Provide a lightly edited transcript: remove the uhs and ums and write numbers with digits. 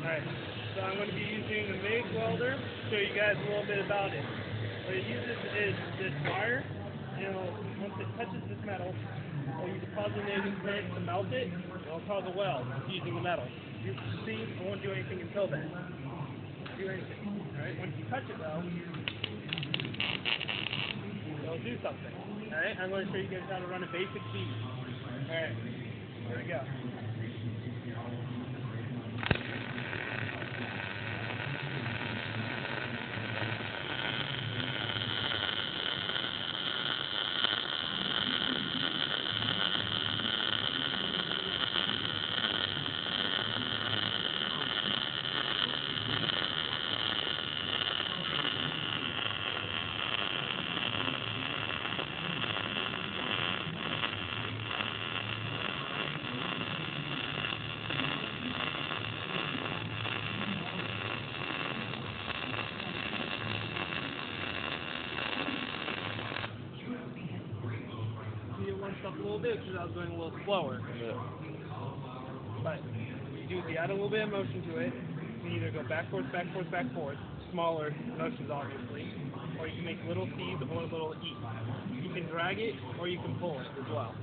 Alright, so I'm going to be using the MIG welder to show you guys a little bit about it. What it uses is this wire. Once it touches this metal, it'll use a positive current to melt it. It'll cause a weld using the metal. You see, I won't do anything until then. Do anything. Alright, once you touch it though, it'll do something. Alright, I'm going to show you guys how to run a basic bead. Alright, here we go. Up a little bit because I was going a little slower. Yeah. But you do add a little bit of motion to it. You can either go backwards, backwards, backwards, smaller motions obviously, or you can make little C's or little E's. You can drag it or you can pull it as well.